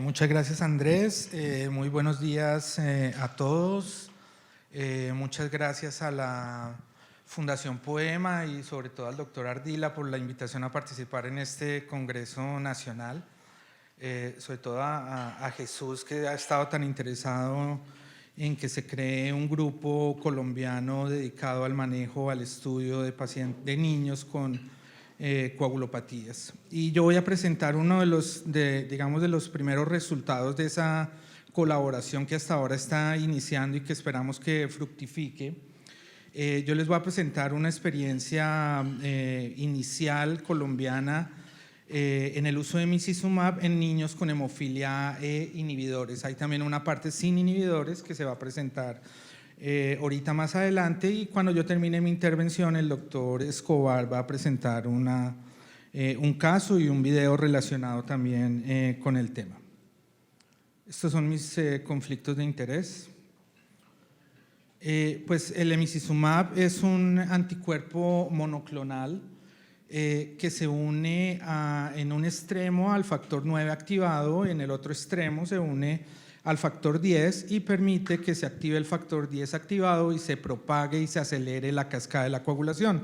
Muchas gracias, Andrés. Muy buenos días a todos. Muchas gracias a la Fundación Poema y sobre todo al doctor Ardila por la invitación a participar en este Congreso Nacional. Sobre todo a Jesús, que ha estado tan interesado en que se cree un grupo colombiano dedicado al manejo, al estudio de niños con coagulopatías. Y yo voy a presentar uno de los primeros resultados de esa colaboración que hasta ahora está iniciando y que esperamos que fructifique. Yo les voy a presentar una experiencia inicial colombiana en el uso de emicizumab en niños con hemofilia E inhibidores. Hay también una parte sin inhibidores que se va a presentar ahorita más adelante, y cuando yo termine mi intervención el doctor Escobar va a presentar un caso y un video relacionado también con el tema. Estos son mis conflictos de interés. Pues el emicizumab es un anticuerpo monoclonal que se une en un extremo al factor 9 activado, en el otro extremo se une al factor 10 y permite que se active el factor 10 activado y se propague y se acelere la cascada de la coagulación.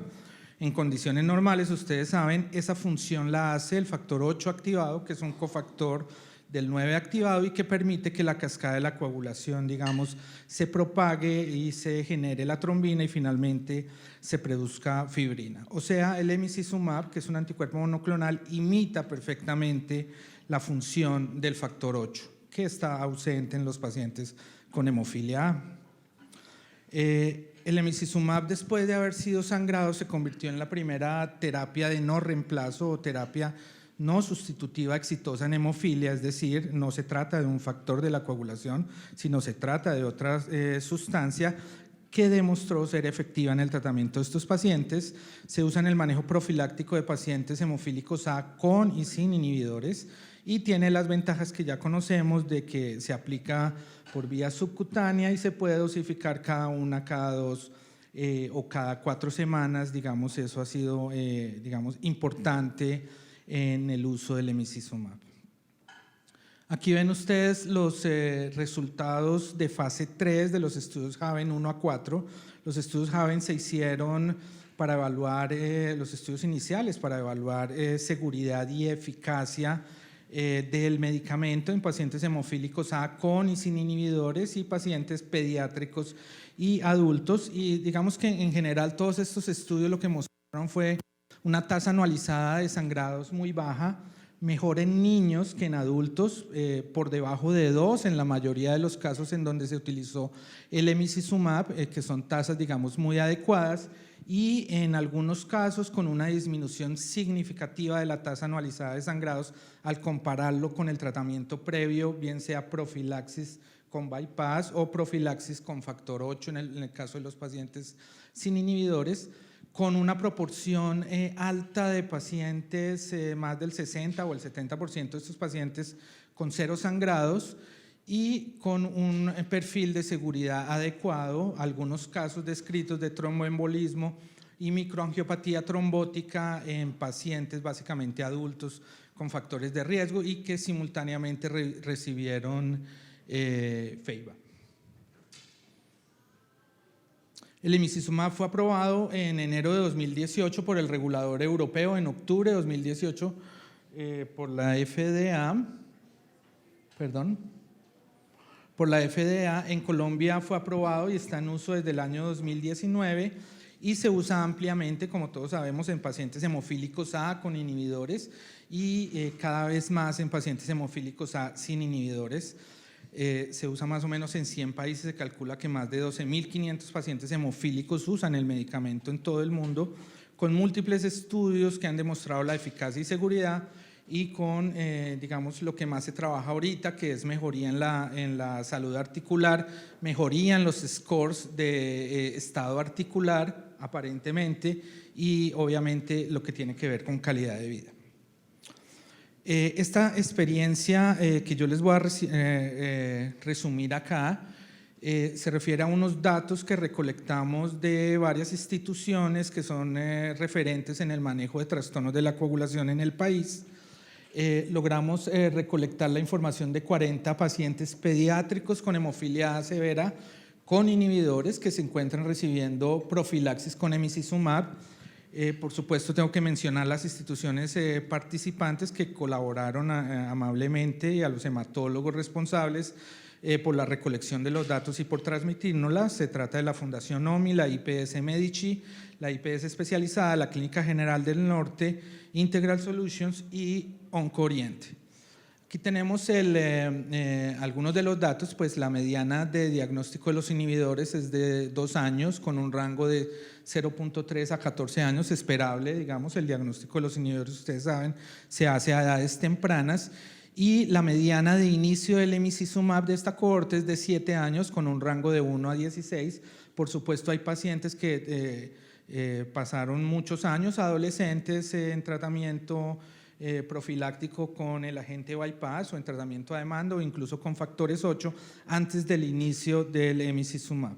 En condiciones normales, ustedes saben, esa función la hace el factor 8 activado, que es un cofactor del 9 activado y que permite que la cascada de la coagulación, digamos, se propague y se genere la trombina y finalmente se produzca fibrina. O sea, el emicizumab, que es un anticuerpo monoclonal, imita perfectamente la función del factor 8, que está ausente en los pacientes con hemofilia A. El emicizumab, después de haber sido sangrado, se convirtió en la primera terapia de no reemplazo o terapia no sustitutiva exitosa en hemofilia, es decir, no se trata de un factor de la coagulación, sino se trata de otra sustancia que demostró ser efectiva en el tratamiento de estos pacientes. Se usa en el manejo profiláctico de pacientes hemofílicos A con y sin inhibidores y tiene las ventajas que ya conocemos de que se aplica por vía subcutánea y se puede dosificar cada 1, cada 2 o cada 4 semanas. Digamos, eso ha sido importante en el uso del emicizumab. Aquí ven ustedes los resultados de fase 3 de los estudios Haven 1 a 4. Los estudios Haven se hicieron para evaluar los estudios iniciales, para evaluar seguridad y eficacia del medicamento en pacientes hemofílicos A con y sin inhibidores y pacientes pediátricos y adultos. Y digamos que en general todos estos estudios lo que mostraron fue una tasa anualizada de sangrados muy baja, mejor en niños que en adultos, por debajo de 2 en la mayoría de los casos en donde se utilizó el emicizumab, que son tasas, digamos, muy adecuadas, y en algunos casos con una disminución significativa de la tasa anualizada de sangrados al compararlo con el tratamiento previo, bien sea profilaxis con bypass o profilaxis con factor 8 en el caso de los pacientes sin inhibidores, con una proporción alta de pacientes, más del 60 o el 70% de estos pacientes con 0 sangrados y con un perfil de seguridad adecuado, algunos casos descritos de tromboembolismo y microangiopatía trombótica en pacientes básicamente adultos con factores de riesgo y que simultáneamente recibieron FEIBA. El emicizumab fue aprobado en enero de 2018 por el regulador europeo, en octubre de 2018 por la FDA, en Colombia fue aprobado y está en uso desde el año 2019 y se usa ampliamente, como todos sabemos, en pacientes hemofílicos A con inhibidores y cada vez más en pacientes hemofílicos A sin inhibidores. Se usa más o menos en 100 países, se calcula que más de 12.500 pacientes hemofílicos usan el medicamento en todo el mundo, con múltiples estudios que han demostrado la eficacia y seguridad y con, digamos, lo que más se trabaja ahorita, que es mejoría en la salud articular, mejoría en los scores de estado articular, aparentemente, y obviamente lo que tiene que ver con calidad de vida. Esta experiencia que yo les voy a resumir acá se refiere a unos datos que recolectamos de varias instituciones que son referentes en el manejo de trastornos de la coagulación en el país. logramos recolectar la información de 40 pacientes pediátricos con hemofilia severa con inhibidores que se encuentran recibiendo profilaxis con emicizumab. Por supuesto, tengo que mencionar las instituciones participantes que colaboraron amablemente, y a los hematólogos responsables por la recolección de los datos y por transmitírnoslas. Se trata de la Fundación OMI, la IPS Medici, la IPS especializada, la Clínica General del Norte, Integral Solutions y OncoOriente. Aquí tenemos algunos de los datos. Pues la mediana de diagnóstico de los inhibidores es de 2 años, con un rango de 0.3 a 14 años, esperable, digamos. El diagnóstico de los inhibidores, ustedes saben, se hace a edades tempranas, y la mediana de inicio del emicizumab de esta cohorte es de 7 años, con un rango de 1 a 16. Por supuesto, hay pacientes que pasaron muchos años, adolescentes, en tratamiento profiláctico con el agente bypass o en tratamiento a demanda, o incluso con factores 8 antes del inicio del emicizumab.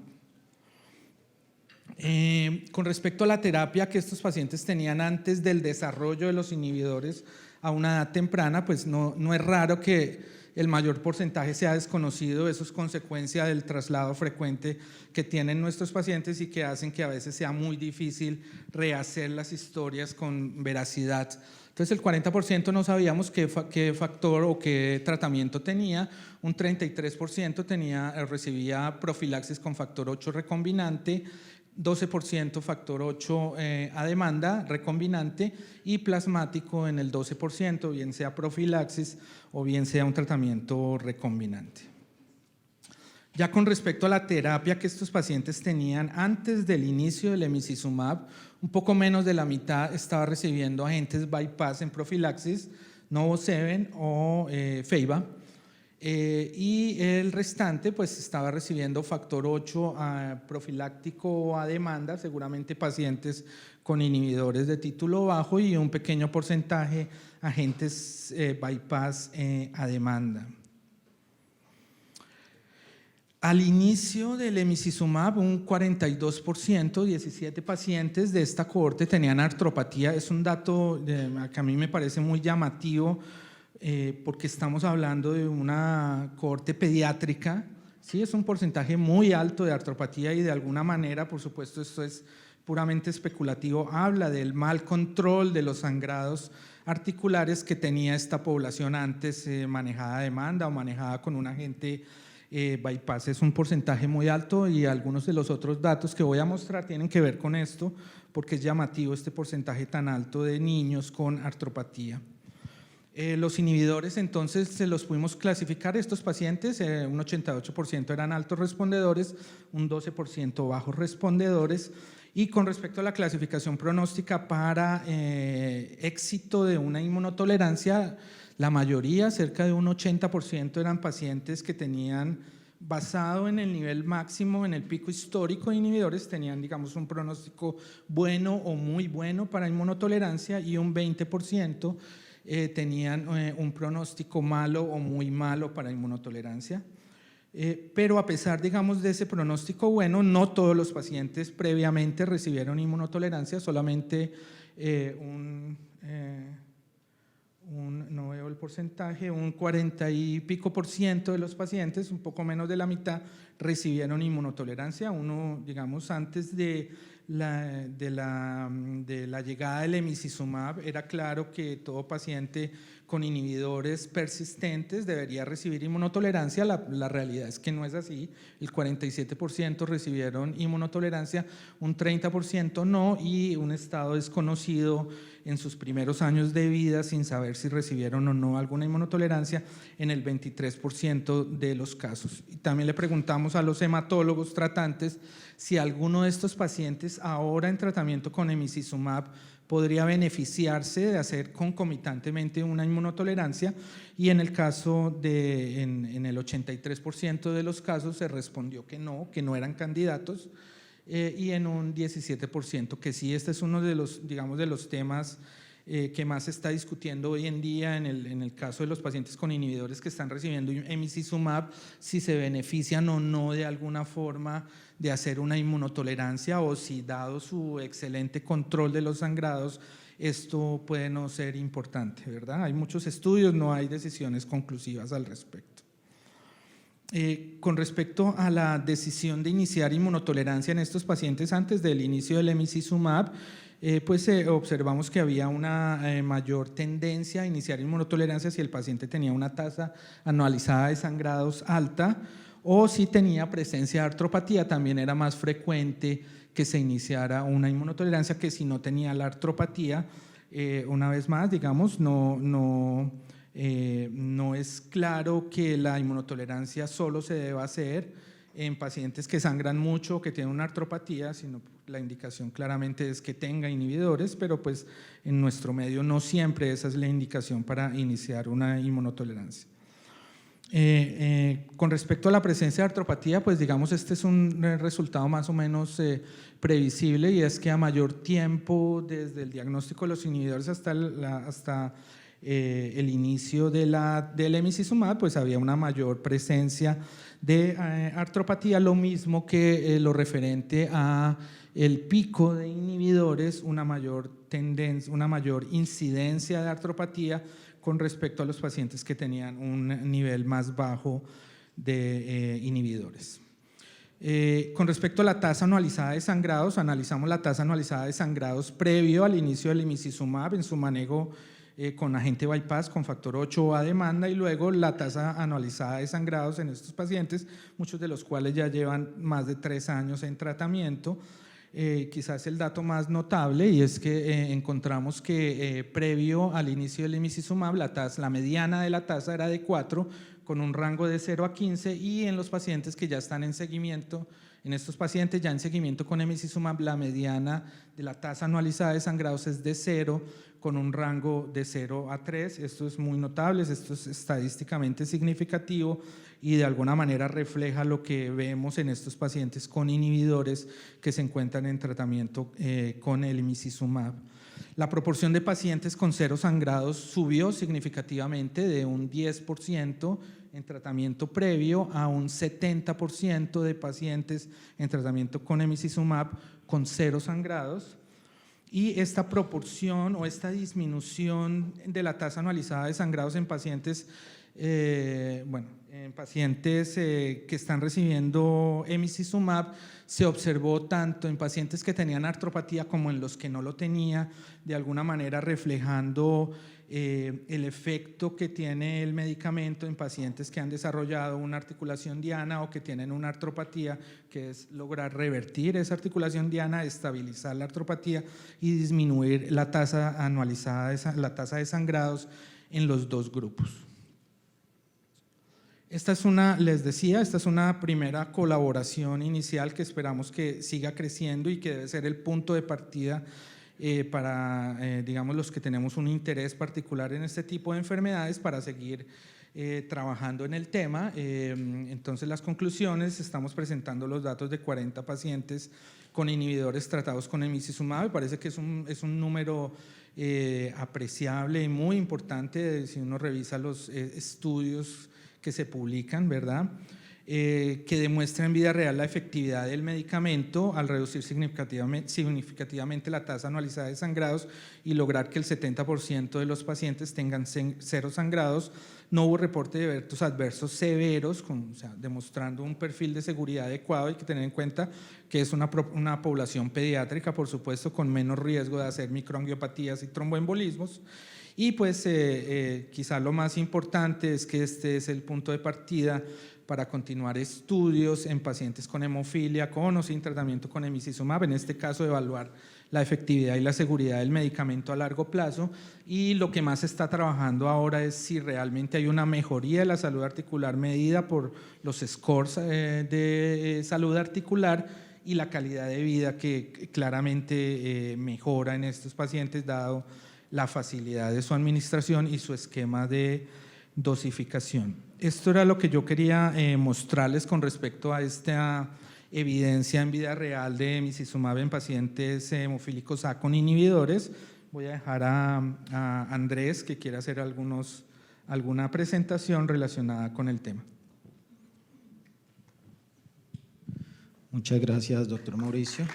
Con respecto a la terapia que estos pacientes tenían antes del desarrollo de los inhibidores a una edad temprana, pues no es raro que el mayor porcentaje sea desconocido. Eso es consecuencia del traslado frecuente que tienen nuestros pacientes y que hacen que a veces sea muy difícil rehacer las historias con veracidad. Entonces, el 40% no sabíamos qué factor o qué tratamiento tenía. Un 33% recibía profilaxis con factor 8 recombinante, 12% factor 8 a demanda recombinante, y plasmático en el 12%, bien sea profilaxis o bien sea un tratamiento recombinante. Ya con respecto a la terapia que estos pacientes tenían antes del inicio del emicizumab, un poco menos de la mitad estaba recibiendo agentes bypass en profilaxis, Novoseven o Feiba, y el restante pues estaba recibiendo factor 8 profiláctico o a demanda, seguramente pacientes con inhibidores de título bajo, y un pequeño porcentaje agentes bypass a demanda. Al inicio del emicizumab, un 42%, 17 pacientes de esta cohorte tenían artropatía. Es un dato que a mí me parece muy llamativo, porque estamos hablando de una cohorte pediátrica. Sí, es un porcentaje muy alto de artropatía, y de alguna manera, por supuesto, esto es puramente especulativo, habla del mal control de los sangrados articulares que tenía esta población antes, manejada a demanda o manejada con un agente bypass. Es un porcentaje muy alto, y algunos de los otros datos que voy a mostrar tienen que ver con esto, porque es llamativo este porcentaje tan alto de niños con artropatía. Los inhibidores, entonces, se los pudimos clasificar. Estos pacientes, un 88% eran altos respondedores, un 12% bajos respondedores. Y con respecto a la clasificación pronóstica para éxito de una inmunotolerancia, la mayoría, cerca de un 80%, eran pacientes que tenían, basado en el nivel máximo, en el pico histórico de inhibidores, tenían, digamos, un pronóstico bueno o muy bueno para inmunotolerancia, y un 20% tenían un pronóstico malo o muy malo para inmunotolerancia. Pero a pesar, digamos, de ese pronóstico bueno, no todos los pacientes previamente recibieron inmunotolerancia, solamente no veo el porcentaje, un 40 y pico % de los pacientes, un poco menos de la mitad, recibieron inmunotolerancia. Uno, digamos, antes de la llegada del emicizumab, era claro que todo paciente con inhibidores persistentes debería recibir inmunotolerancia. La realidad es que no es así. El 47% recibieron inmunotolerancia, un 30% no, y un estado desconocido en sus primeros años de vida, sin saber si recibieron o no alguna inmunotolerancia, en el 23% de los casos. Y también le preguntamos a los hematólogos tratantes si alguno de estos pacientes ahora en tratamiento con emicizumab podría beneficiarse de hacer concomitantemente una inmunotolerancia, y en el caso en el 83% de los casos se respondió que no eran candidatos, y en un 17% que sí. Este es uno de los, digamos, de los temas que más se está discutiendo hoy en día en el caso de los pacientes con inhibidores que están recibiendo emicizumab, si se benefician o no de alguna forma de hacer una inmunotolerancia, o si, dado su excelente control de los sangrados, esto puede no ser importante, ¿verdad? Hay muchos estudios, no hay decisiones conclusivas al respecto. Con respecto a la decisión de iniciar inmunotolerancia en estos pacientes antes del inicio del emicizumab, pues observamos que había una mayor tendencia a iniciar inmunotolerancia si el paciente tenía una tasa anualizada de sangrados alta o si tenía presencia de artropatía. También era más frecuente que se iniciara una inmunotolerancia que si no tenía la artropatía. Una vez más, digamos, no es claro que la inmunotolerancia solo se deba hacer en pacientes que sangran mucho o que tienen una artropatía, sino la indicación claramente es que tenga inhibidores, pero pues en nuestro medio no siempre esa es la indicación para iniciar una inmunotolerancia. Con respecto a la presencia de artropatía, pues digamos este es un resultado más o menos previsible, y es que a mayor tiempo desde el diagnóstico de los inhibidores hasta el inicio del emicizumab, pues había una mayor presencia de artropatía, lo mismo que lo referente a el pico de inhibidores, una mayor incidencia de artropatía con respecto a los pacientes que tenían un nivel más bajo de inhibidores. Con respecto a la tasa anualizada de sangrados, analizamos la tasa anualizada de sangrados previo al inicio del emicizumab en su manejo con agente bypass con factor 8 a demanda, y luego la tasa anualizada de sangrados en estos pacientes, muchos de los cuales ya llevan más de 3 años en tratamiento. Quizás el dato más notable, y es que encontramos que previo al inicio del emicizumab la mediana de la tasa era de 4, con un rango de 0 a 15, y en los pacientes que ya están en seguimiento, en estos pacientes ya en seguimiento con emicizumab, la mediana de la tasa anualizada de sangrados es de 0, con un rango de 0 a 3. Esto es muy notable, esto es estadísticamente significativo y de alguna manera refleja lo que vemos en estos pacientes con inhibidores que se encuentran en tratamiento con el emicizumab. La proporción de pacientes con 0 sangrados subió significativamente de un 10% en tratamiento previo a un 70% de pacientes en tratamiento con emicizumab con 0 sangrados. Y esta proporción o esta disminución de la tasa anualizada de sangrados en pacientes, que están recibiendo emicizumab, se observó tanto en pacientes que tenían artropatía como en los que no lo tenía, de alguna manera reflejando el efecto que tiene el medicamento en pacientes que han desarrollado una articulación diana o que tienen una artropatía, que es lograr revertir esa articulación diana, estabilizar la artropatía y disminuir la tasa anualizada, la tasa de sangrados en los dos grupos. Esta es una primera colaboración inicial que esperamos que siga creciendo y que debe ser el punto de partida para, digamos, los que tenemos un interés particular en este tipo de enfermedades para seguir trabajando en el tema. Entonces, las conclusiones: estamos presentando los datos de 40 pacientes con inhibidores tratados con emicizumab. Me parece que es un número apreciable y muy importante si uno revisa los estudios que se publican, ¿verdad? Que demuestra en vida real la efectividad del medicamento al reducir significativamente la tasa anualizada de sangrados y lograr que el 70% de los pacientes tengan 0 sangrados. No hubo reporte de eventos adversos severos, demostrando un perfil de seguridad adecuado. Hay que tener en cuenta que es una población pediátrica, por supuesto, con menos riesgo de hacer microangiopatías y tromboembolismos. Y pues quizá lo más importante es que este es el punto de partida para continuar estudios en pacientes con hemofilia, con o sin tratamiento con emicizumab, en este caso evaluar la efectividad y la seguridad del medicamento a largo plazo. Y lo que más se está trabajando ahora es si realmente hay una mejoría de la salud articular medida por los scores de salud articular y la calidad de vida que claramente mejora en estos pacientes dado la facilidad de su administración y su esquema de dosificación. Esto era lo que yo quería mostrarles con respecto a esta evidencia en vida real de emicizumab en pacientes hemofílicos A con inhibidores. Voy a dejar a Andrés, que quiere hacer alguna presentación relacionada con el tema. Muchas gracias, doctor Mauricio.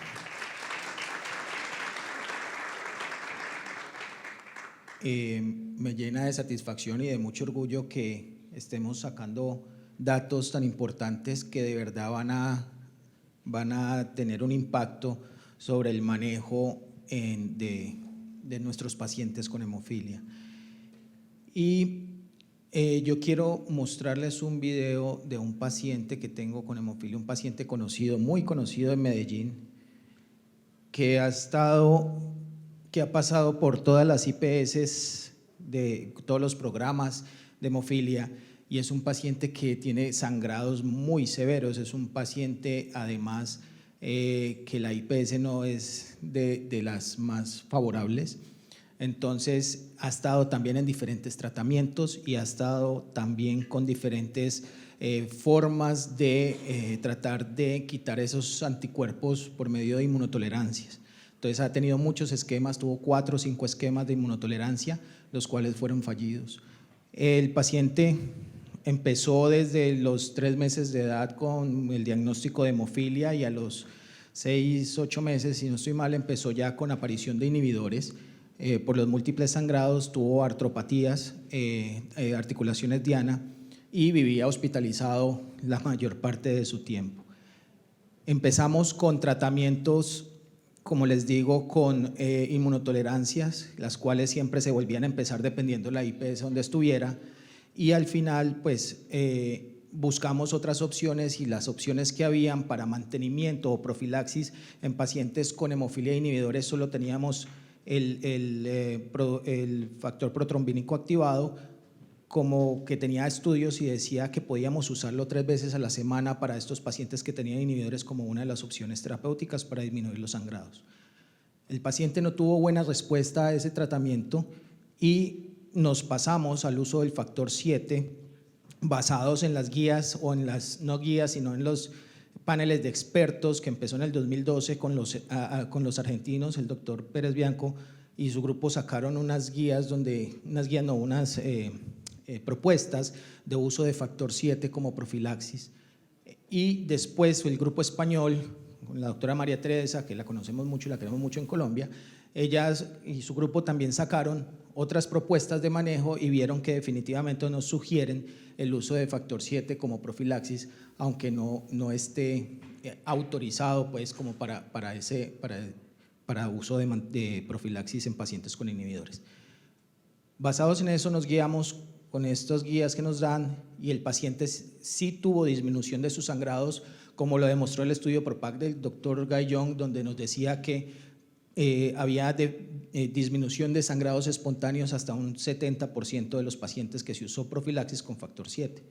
me llena de satisfacción y de mucho orgullo que estemos sacando datos tan importantes que de verdad van a tener un impacto sobre el manejo de nuestros pacientes con hemofilia. Y yo quiero mostrarles un video de un paciente que tengo con hemofilia, un paciente conocido, muy conocido en Medellín, que ha pasado por todas las IPS de todos los programas de hemofilia, y es un paciente que tiene sangrados muy severos. Es un paciente además que la IPS no es de las más favorables. Entonces ha estado también en diferentes tratamientos y ha estado también con diferentes formas de tratar de quitar esos anticuerpos por medio de inmunotolerancias. Entonces ha tenido muchos esquemas, tuvo 4 o 5 esquemas de inmunotolerancia, los cuales fueron fallidos. El paciente empezó desde los 3 meses de edad con el diagnóstico de hemofilia y a los 6, 8 meses, si no estoy mal, empezó ya con aparición de inhibidores por los múltiples sangrados, tuvo artropatías, articulaciones diana y vivía hospitalizado la mayor parte de su tiempo. Empezamos con tratamientos, como les digo, con inmunotolerancias, las cuales siempre se volvían a empezar dependiendo de la IPS donde estuviera, y al final pues buscamos otras opciones, y las opciones que habían para mantenimiento o profilaxis en pacientes con hemofilia e inhibidores solo teníamos el factor protrombínico activado, como que tenía estudios y decía que podíamos usarlo 3 veces a la semana para estos pacientes que tenían inhibidores como una de las opciones terapéuticas para disminuir los sangrados. El paciente no tuvo buena respuesta a ese tratamiento y nos pasamos al uso del factor 7 basados en las guías, o en las no guías, sino en los paneles de expertos que empezó en el 2012 con los argentinos. El doctor Pérez Bianco y su grupo sacaron unas propuestas de uso de factor 7 como profilaxis, y después el grupo español con la doctora María Teresa, que la conocemos mucho y la queremos mucho en Colombia, ellas y su grupo también sacaron otras propuestas de manejo y vieron que definitivamente nos sugieren el uso de factor 7 como profilaxis, aunque no esté autorizado pues como para uso de profilaxis en pacientes con inhibidores. Basados en eso nos guiamos con estas guías que nos dan, y el paciente sí tuvo disminución de sus sangrados, como lo demostró el estudio PROPAC del doctor Gayón, donde nos decía que había disminución de sangrados espontáneos hasta un 70% de los pacientes que se usó profilaxis con factor 7.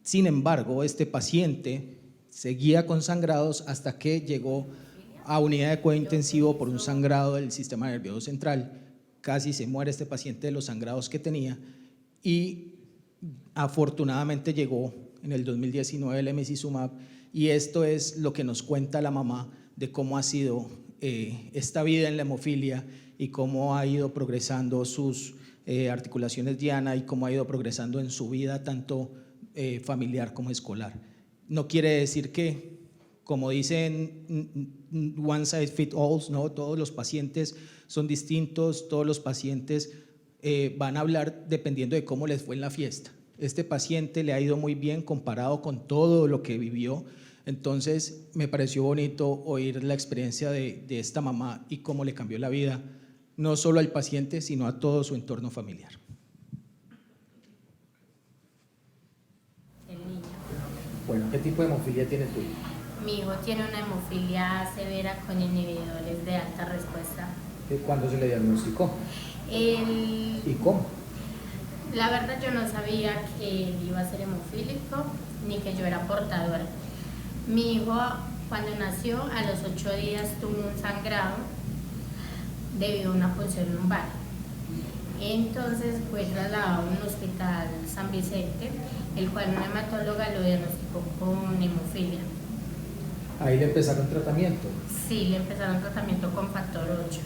Sin embargo, este paciente seguía con sangrados hasta que llegó a unidad de cuidado intensivo por un sangrado del sistema nervioso central. Casi se muere este paciente de los sangrados que tenía, y afortunadamente llegó en el 2019 el emicizumab, y esto es lo que nos cuenta la mamá de cómo ha sido esta vida en la hemofilia y cómo ha ido progresando sus articulaciones diana y cómo ha ido progresando en su vida tanto familiar como escolar. No quiere decir que, como dicen, one size fits all, ¿no? Todos los pacientes son distintos, todos los pacientes van a hablar dependiendo de cómo les fue en la fiesta. Este paciente le ha ido muy bien comparado con todo lo que vivió. Entonces me pareció bonito oír la experiencia de esta mamá y cómo le cambió la vida, no solo al paciente, sino a todo su entorno familiar. El niño. Bueno, ¿qué tipo de hemofilia tiene tu hijo? Mi hijo tiene una hemofilia severa con inhibidores de alta respuesta. ¿Cuándo se le diagnosticó? ¿Y cómo? La verdad yo no sabía que él iba a ser hemofílico ni que yo era portadora. Mi hijo cuando nació a los 8 días tuvo un sangrado debido a una punción lumbar. Entonces fue trasladado a un hospital San Vicente, el cual una hematóloga lo diagnosticó con hemofilia. Ahí le empezaron tratamiento. Sí, le empezaron tratamiento con factor 8.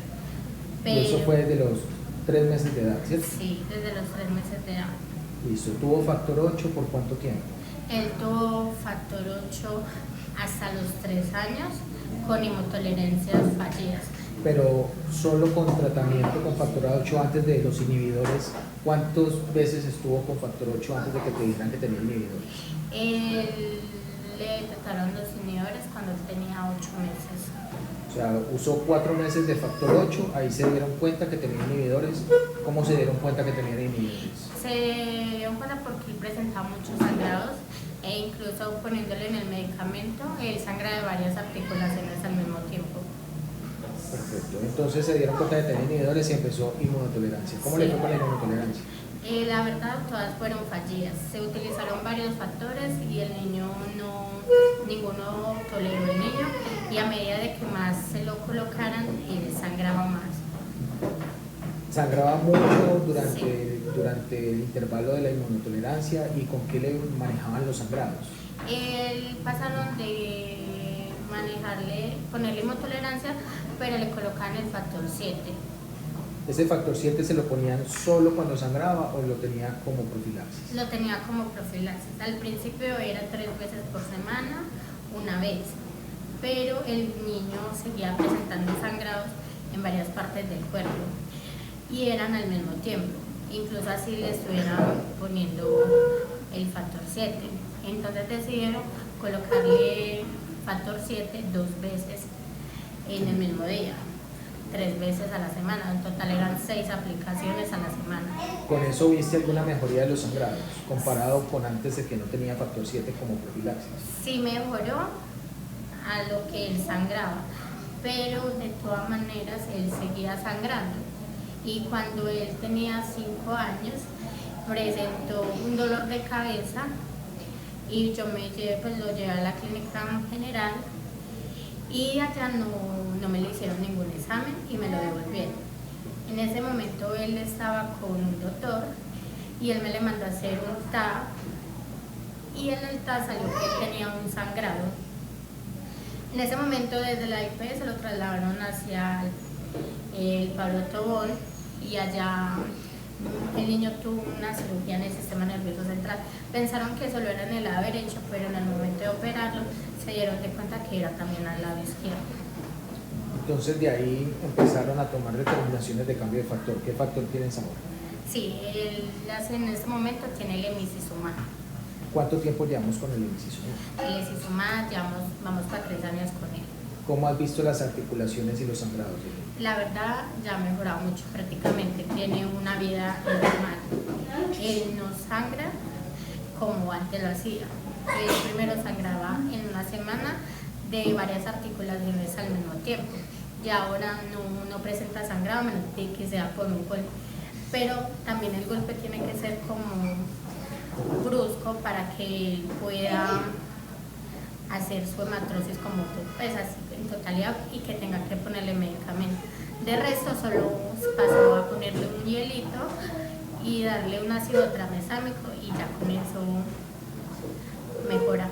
Pero, ¿y eso fue desde los 3 meses de edad, cierto? Sí, desde los 3 meses de edad. Listo. ¿Tuvo factor 8 por cuánto tiempo? Él tuvo factor 8 hasta los 3 años con hemotolerancias fallidas. pero solo con tratamiento con factor 8 antes de los inhibidores, ¿cuántas veces estuvo con factor 8 antes de que te dijeran que tenía inhibidores? Le trataron los inhibidores cuando tenía 8 meses. O sea, usó 4 meses de factor 8, ahí se dieron cuenta que tenía inhibidores. ¿Cómo se dieron cuenta que tenía inhibidores? Se dieron cuenta porque él presentaba muchos sangrados e incluso poniéndole en el medicamento, él sangra de varias articulaciones al mismo tiempo. Perfecto, entonces se dieron cuenta de tener inhibidores y empezó inmunotolerancia. ¿Cómo le fue con la inmunotolerancia? La verdad, todas fueron fallidas. Se utilizaron varios factores y el niño ninguno toleró el niño, y a medida de que más se lo colocaran, sangraba más. Sangraba mucho Sí. durante el intervalo de la inmunotolerancia. ¿Y con qué le manejaban los sangrados? Pasaron de ponerle hemotolerancia, pero le colocaban el factor 7. ¿Ese factor 7 se lo ponían solo cuando sangraba o lo tenía como profilaxis? Lo tenía como profilaxis. Al principio era 3 veces por semana, una vez, pero el niño seguía presentando sangrados en varias partes del cuerpo y eran al mismo tiempo, incluso así le estuvieran poniendo el factor 7. Entonces decidieron colocarle factor 7 2 veces en el mismo día, 3 veces a la semana. En total eran 6 aplicaciones a la semana. ¿Con eso viste alguna mejoría de los sangrados comparado con antes de que no tenía factor 7 como profilaxis? Sí mejoró a lo que él sangraba, pero de todas maneras él seguía sangrando. Y cuando él tenía 5 años, presentó un dolor de cabeza y yo lo llevé a la clínica general y allá no me le hicieron ningún examen y me lo devolvieron. En ese momento él estaba con un doctor y él me le mandó a hacer un TAC, y en el TAC salió que él tenía un sangrado. En ese momento desde la IPS lo trasladaron hacia el Pablo Tobón y allá el niño tuvo una cirugía en el sistema nervioso central. Pensaron que solo era en el lado derecho, pero en el momento de operarlo se dieron de cuenta que era también al lado izquierdo. Entonces de ahí empezaron a tomar determinaciones de cambio de factor. ¿Qué factor tienes ahora? Sí, él en este momento tiene el emisisumab. ¿Cuánto tiempo llevamos con el emisisumab? El emisisumab vamos para 3 años con él. ¿Cómo has visto las articulaciones y los sangrados? La verdad ya ha mejorado mucho, prácticamente tiene una vida normal. Él no sangra como antes lo hacía. Él primero sangraba en una semana de varias articulaciones al mismo tiempo, y ahora no presenta sangrado, menos de que sea por un golpe. Pero también el golpe tiene que ser como brusco para que él pueda hacer su hematrosis como pues así en totalidad, y que tenga que ponerle medicamento. De resto solo pasó a ponerle un hielito y darle un ácido tramesámico, y ya con eso mejora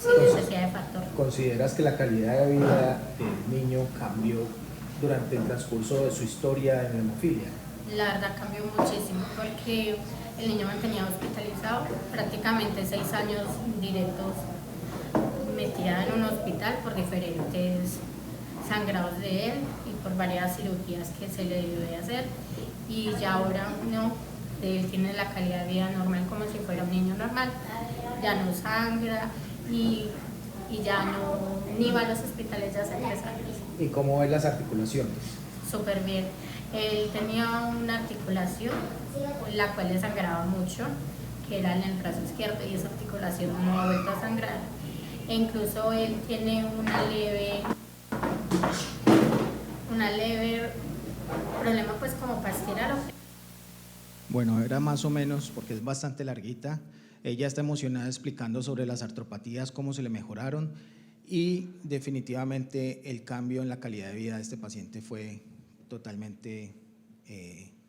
sin necesidad de factor. ¿Consideras que la calidad de vida del niño cambió durante el transcurso de su historia en hemofilia? La verdad cambió muchísimo, porque el niño mantenía hospitalizado prácticamente 6 años directos, metida en un hospital por diferentes sangrados de él y por varias cirugías que se le debió de hacer, y ya ahora no, él tiene la calidad de vida normal como si fuera un niño normal, ya no sangra y ya no, ni va a los hospitales ya hace 3 años. ¿Y cómo ves las articulaciones? Súper bien. Él tenía una articulación la cual le sangraba mucho, que era en el brazo izquierdo, y esa articulación no ha vuelto a sangrar. E incluso él tiene una leve problema pues como para estirar. Bueno, era más o menos, porque es bastante larguita. Ella está emocionada explicando sobre las artropatías, cómo se le mejoraron, y definitivamente el cambio en la calidad de vida de este paciente fue totalmente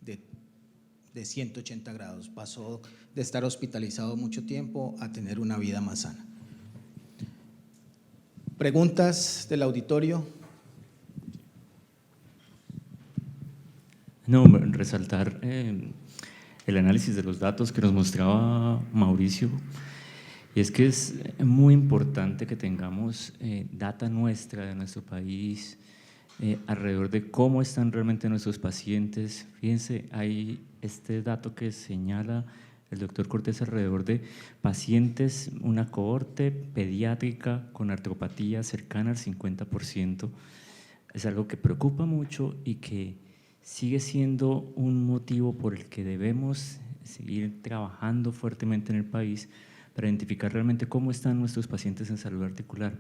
de 180 grados. Pasó de estar hospitalizado mucho tiempo a tener una vida más sana. ¿Preguntas del auditorio? No, resaltar el análisis de los datos que nos mostraba Mauricio, y es que es muy importante que tengamos data nuestra, de nuestro país, alrededor de cómo están realmente nuestros pacientes. Fíjense, hay este dato que señala el doctor Cortés alrededor de pacientes, una cohorte pediátrica con artropatía cercana al 50%. Es algo que preocupa mucho y que sigue siendo un motivo por el que debemos seguir trabajando fuertemente en el país para identificar realmente cómo están nuestros pacientes en salud articular.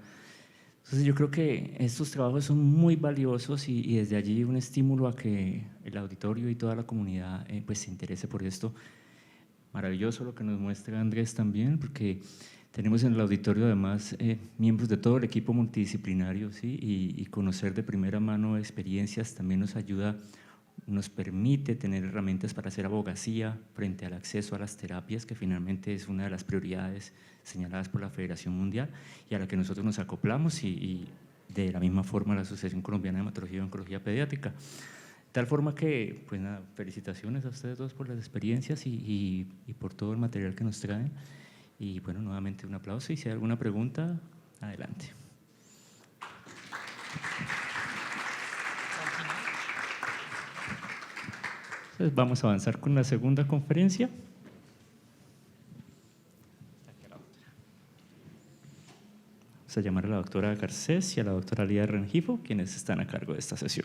Entonces yo creo que estos trabajos son muy valiosos y desde allí un estímulo a que el auditorio y toda la comunidad pues se interese por esto. Maravilloso lo que nos muestra Andrés también, porque tenemos en el auditorio además miembros de todo el equipo multidisciplinario, ¿sí? Y conocer de primera mano experiencias también nos ayuda, nos permite tener herramientas para hacer abogacía frente al acceso a las terapias, que finalmente es una de las prioridades señaladas por la Federación Mundial y a la que nosotros nos acoplamos y de la misma forma la Asociación Colombiana de Hematología y Oncología Pediátrica. De tal forma que, pues nada, felicitaciones a ustedes dos por las experiencias y por todo el material que nos traen. Y bueno, nuevamente un aplauso y si hay alguna pregunta, adelante. Entonces vamos a avanzar con la segunda conferencia. Vamos a llamar a la doctora Garcés y a la doctora Lía Rengifo, quienes están a cargo de esta sesión.